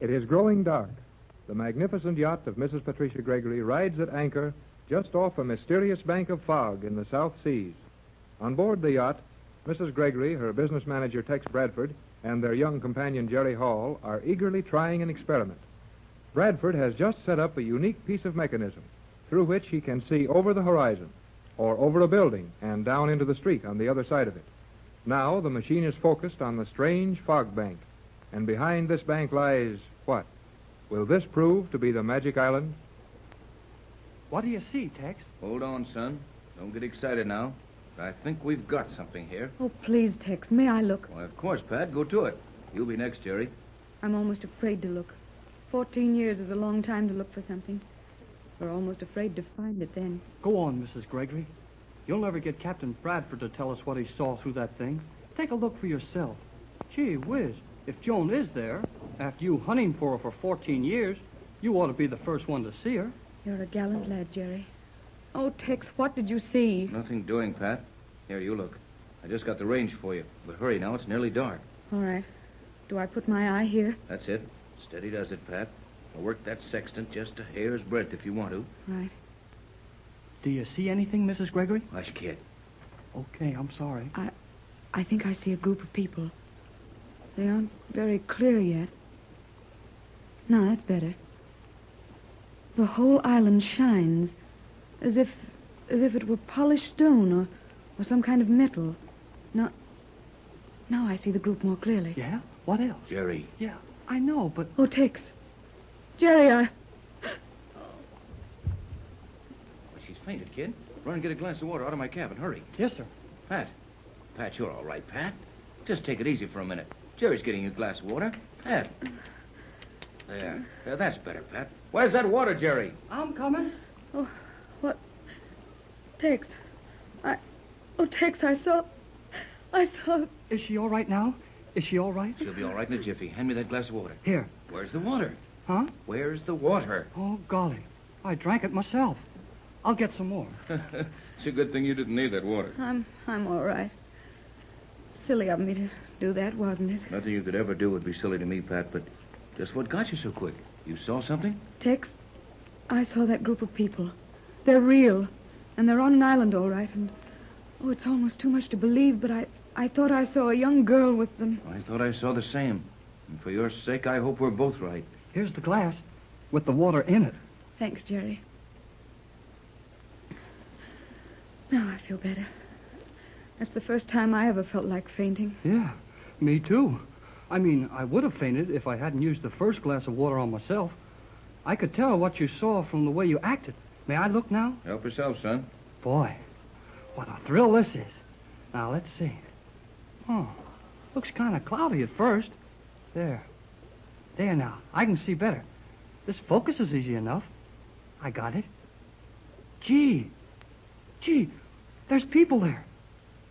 It is growing dark. The magnificent yacht of Mrs. Patricia Gregory rides at anchor just off a mysterious bank of fog in the South Seas. On board the yacht, Mrs. Gregory, her business manager Tex Bradford, and their young companion Jerry Hall are eagerly trying an experiment. Bradford has just set up a unique piece of mechanism through which he can see over the horizon, or over a building and down into the street on the other side of it. Now the machine is focused on the strange fog bank, and behind this bank lies what? Will this prove to be the magic island? What do you see, Tex? Hold on, son. Don't get excited now. I think we've got something here. Oh, please, Tex, may I look? Why, of course, Pat. Go to it. You'll be next, Jerry. I'm almost afraid to look. 14 years is a long time to look for something. We're almost afraid to find it then. Go on, Mrs. Gregory. You'll never get Captain Bradford to tell us what he saw through that thing. Take a look for yourself. Gee whiz, if Joan is there, after you hunting for her for 14 years, you ought to be the first one to see her. You're a gallant lad, Jerry. Oh, Tex, what did you see? Nothing doing, Pat. Here, you look. I just got the range for you. But hurry now, it's nearly dark. All right. Do I put my eye here? That's it. Steady does it, Pat. I'll work that sextant just a hair's breadth if you want to. Right. Do you see anything, Mrs. Gregory? Hush, kid. Okay, I'm sorry. I think I see a group of people. They aren't very clear yet. No, that's better. The whole island shines, as if it were polished stone or some kind of metal. Now I see the group more clearly. Yeah? What else? Jerry. Yeah, I know, but... Oh, Tex. Jerry, Well, she's fainted, kid. Run and get a glass of water out of my cabin. Hurry. Yes, sir. Pat, you're all right, Pat. Just take it easy for a minute. Jerry's getting you a glass of water. Pat. There, that's better, Pat. Where's that water, Jerry? I'm coming. Oh, what? Tex. Tex, I saw... Is she all right now? Is she all right? She'll be all right in a jiffy. Hand me that glass of water. Here. Where's the water? Huh? Where's the water? Oh, golly. I drank it myself. I'll get some more. It's a good thing you didn't need that water. I'm all right. Silly of me to do that, wasn't it? Nothing you could ever do would be silly to me, Pat, but just what got you so quick? You saw something? Tex, I saw that group of people. They're real, and they're on an island all right, and... Oh, it's almost too much to believe, but I thought I saw a young girl with them. I thought I saw the same. And for your sake, I hope we're both right. Here's the glass with the water in it. Thanks, Jerry. Now I feel better. That's the first time I ever felt like fainting. Yeah, me too. I mean, I would have fainted if I hadn't used the first glass of water on myself. I could tell what you saw from the way you acted. May I look now? Help yourself, son. Boy, what a thrill this is. Now, let's see. Oh, looks kind of cloudy at first. There now. I can see better. This focus is easy enough. I got it. Gee, there's people there.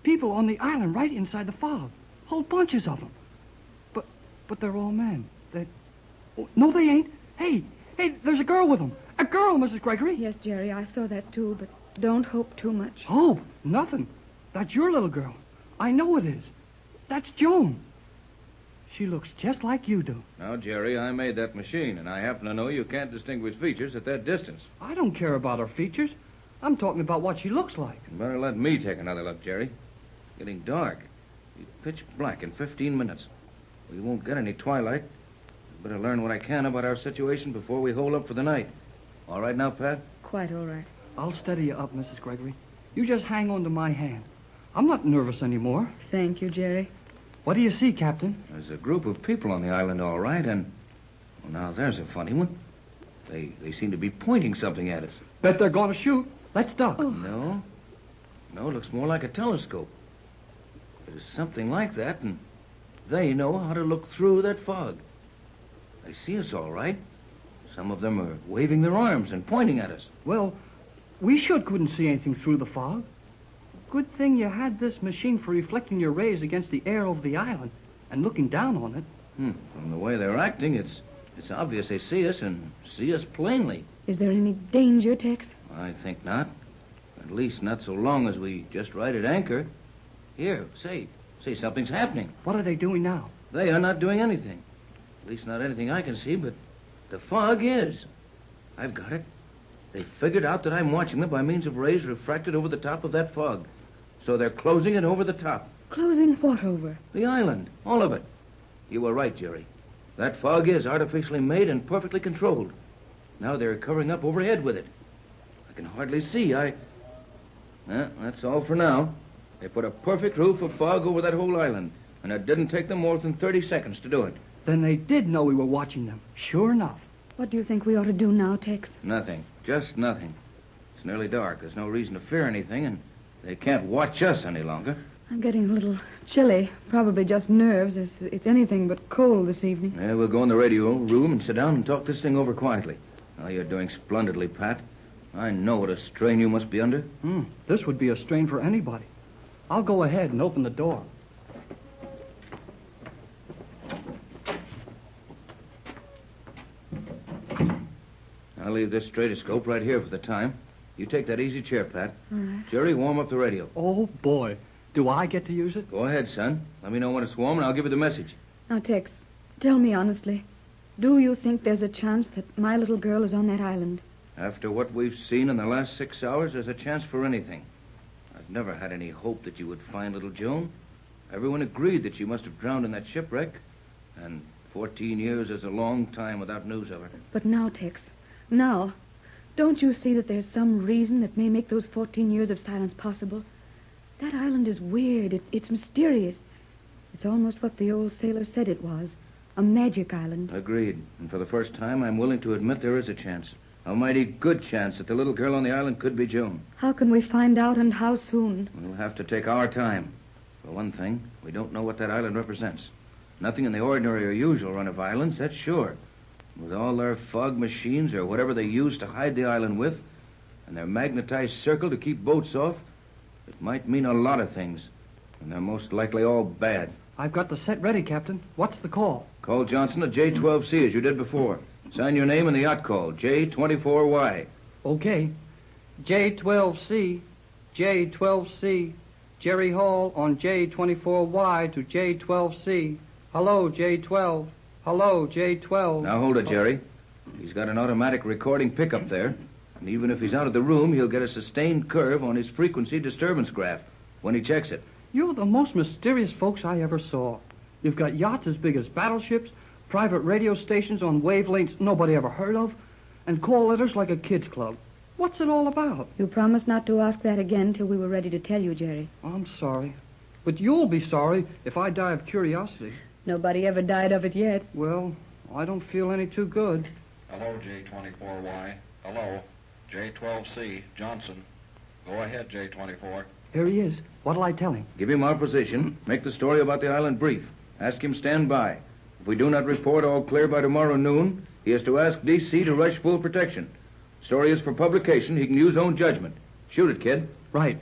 People on the island right inside the fog. Whole bunches of them. But they're all men. No, they ain't. Hey, there's a girl with them. A girl, Mrs. Gregory. Yes, Jerry, I saw that too, but don't hope too much. Hope? Nothing. That's your little girl. I know it is. That's Joan. She looks just like you do. Now, Jerry, I made that machine, and I happen to know you can't distinguish features at that distance. I don't care about her features. I'm talking about what she looks like. You better let me take another look, Jerry. It's getting dark. It's pitch black in 15 minutes. We won't get any twilight. Better learn what I can about our situation before we hole up for the night. All right now, Pat? Quite all right. I'll steady you up, Mrs. Gregory. You just hang on to my hand. I'm not nervous anymore. Thank you, Jerry. What do you see, Captain? There's a group of people on the island, all right, and... Well, now, there's a funny one. They seem to be pointing something at us. Bet they're going to shoot. Let's duck. Oh. No, it looks more like a telescope. There's something like that, and they know how to look through that fog. They see us all right. Some of them are waving their arms and pointing at us. Well, we sure couldn't see anything through the fog. Good thing you had this machine for reflecting your rays against the air over the island and looking down on it. From the way they're acting, it's obvious they see us and see us plainly. Is there any danger, Tex? I think not. At least not so long as we just ride at anchor. Here, say something's happening. What are they doing now? They are not doing anything. At least not anything I can see, but the fog is. I've got it. They figured out that I'm watching them by means of rays refracted over the top of that fog. So they're closing it over the top. Closing what over? The island. All of it. You were right, Jerry. That fog is artificially made and perfectly controlled. Now they're covering up overhead with it. I can hardly see. That's all for now. They put a perfect roof of fog over that whole island, and it didn't take them more than 30 seconds to do it. Then they did know we were watching them. Sure enough. What do you think we ought to do now, Tex? Nothing. Just nothing. It's nearly dark. There's no reason to fear anything, and they can't watch us any longer. I'm getting a little chilly. Probably just nerves. It's anything but cold this evening. Yeah, we'll go in the radio room and sit down and talk this thing over quietly. Oh, you're doing splendidly, Pat. I know what a strain you must be under. This would be a strain for anybody. I'll go ahead and open the door. I'll leave this stratoscope right here for the time. You take that easy chair, Pat. All right. Jerry, warm up the radio. Oh, boy. Do I get to use it? Go ahead, son. Let me know when it's warm, and I'll give you the message. Now, Tex, tell me honestly. Do you think there's a chance that my little girl is on that island? After what we've seen in the last 6 hours, there's a chance for anything. I've never had any hope that you would find little Joan. Everyone agreed that she must have drowned in that shipwreck. And 14 years is a long time without news of her. But now, Tex, now, don't you see that there's some reason that may make those 14 years of silence possible? That island is weird. It's mysterious. It's almost what the old sailor said it was. A magic island. Agreed. And for the first time, I'm willing to admit there is a chance. A mighty good chance that the little girl on the island could be Joan. How can we find out, and how soon? We'll have to take our time. For one thing, we don't know what that island represents. Nothing in the ordinary or usual run of islands, that's sure. With all their fog machines or whatever they use to hide the island with, and their magnetized circle to keep boats off, it might mean a lot of things. And they're most likely all bad. I've got the set ready, Captain. What's the call? Call Johnson at J12C as you did before. Sign your name in the yacht call, J24Y. Okay. J12C, J12C, Jerry Hall on J24Y to J12C. Hello, J12. Hello, J12. Now hold it, Jerry. He's got an automatic recording pickup there. And even if he's out of the room, he'll get a sustained curve on his frequency disturbance graph when he checks it. You're the most mysterious folks I ever saw. You've got yachts as big as battleships, private radio stations on wavelengths nobody ever heard of, and call letters like a kid's club. What's it all about? You promised not to ask that again till we were ready to tell you, Jerry. I'm sorry. But you'll be sorry if I die of curiosity. Nobody ever died of it yet. Well, I don't feel any too good. Hello, J24Y. Hello, J12C, Johnson. Go ahead, J24. Here he is. What'll I tell him? Give him our position. Make the story about the island brief. Ask him stand by. If we do not report all clear by tomorrow noon, he has to ask D.C. to rush full protection. Story is for publication. He can use own judgment. Shoot it, kid. Right.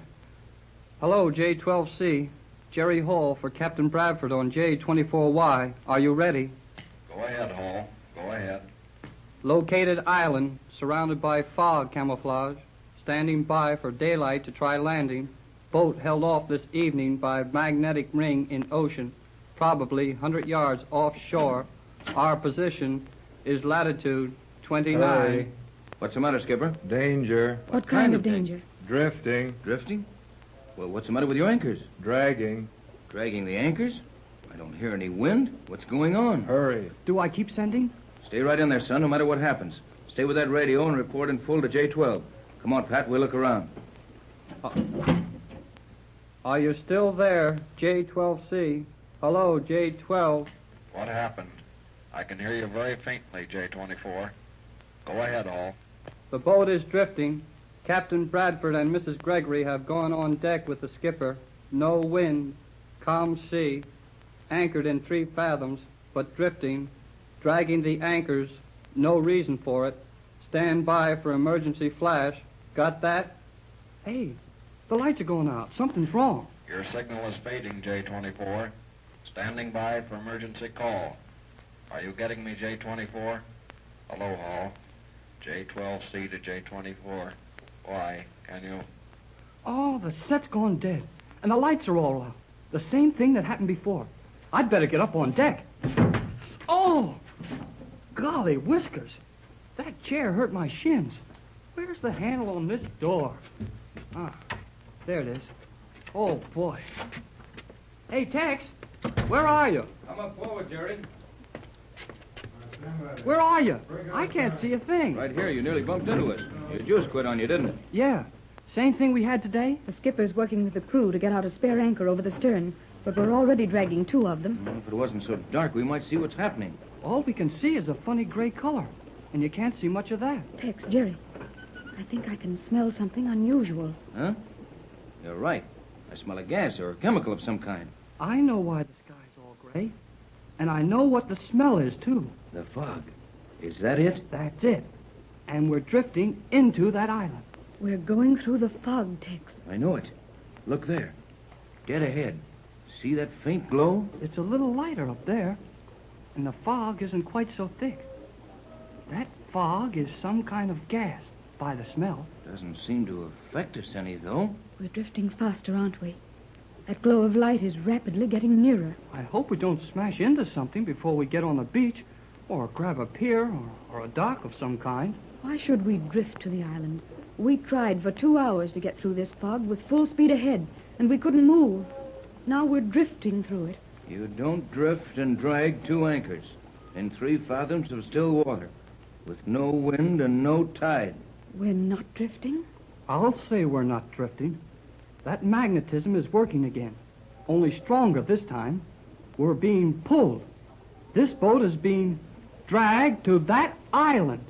Hello, J12C. Jerry Hall for Captain Bradford on J24Y. Are you ready? Go ahead, Hall. Go ahead. Located island, surrounded by fog camouflage. Standing by for daylight to try landing. Boat held off this evening by magnetic ring in ocean. Probably 100 yards offshore. Our position is latitude 29. Hurry. What's the matter, Skipper? Danger. What kind of danger? Drifting. Drifting? Well, what's the matter with your anchors? Dragging. Dragging the anchors? I don't hear any wind. What's going on? Hurry. Do I keep sending? Stay right in there, son, no matter what happens. Stay with that radio and report in full to J12. Come on, Pat, we'll look around. Are you still there, J12C? Hello, J12. What happened? I can hear you very faintly, J24. Go ahead, Hall. The boat is drifting. Captain Bradford and Mrs. Gregory have gone on deck with the skipper. No wind. Calm sea. Anchored in 3 fathoms, but drifting. Dragging the anchors. No reason for it. Stand by for emergency flash. Got that? Hey, the lights are going out. Something's wrong. Your signal is fading, J24. Standing by for emergency call. Are you getting me, J24? Hello, Hall. J12C to J24. Why, can you? Oh, the set's gone dead. And the lights are all out. The same thing that happened before. I'd better get up on deck. Oh, Golly whiskers. That chair hurt my shins. Where's the handle on this door? Ah, there it is. Oh, boy. Hey, Tex, where are you? Come up forward, Jerry. Where are you? I can't see a thing. Right here, you nearly bumped into us. Your juice quit on you, didn't it? Yeah. Same thing we had today? The skipper's working with the crew to get out a spare anchor over the stern, but we're already dragging 2 of them. Well, if it wasn't so dark, we might see what's happening. All we can see is a funny gray color, and you can't see much of that. Tex, Jerry, I think I can smell something unusual. Huh? You're right. I smell a gas or a chemical of some kind. I know why the sky's all gray, and I know what the smell is, too. The fog. Is that it? That's it. And we're drifting into that island. We're going through the fog, Tex. I know it. Look there. Dead ahead. See that faint glow? It's a little lighter up there, and the fog isn't quite so thick. That fog is some kind of gas, by the smell. Doesn't seem to affect us any, though. We're drifting faster, aren't we? That glow of light is rapidly getting nearer. I hope we don't smash into something before we get on the beach, or grab a pier, or a dock of some kind. Why should we drift to the island? We tried for 2 hours to get through this fog with full speed ahead, and we couldn't move. Now we're drifting through it. You don't drift and drag 2 anchors in 3 fathoms of still water, with no wind and no tide. We're not drifting? I'll say we're not drifting. That magnetism is working again, only stronger this time. We're being pulled. This boat is being dragged to that island.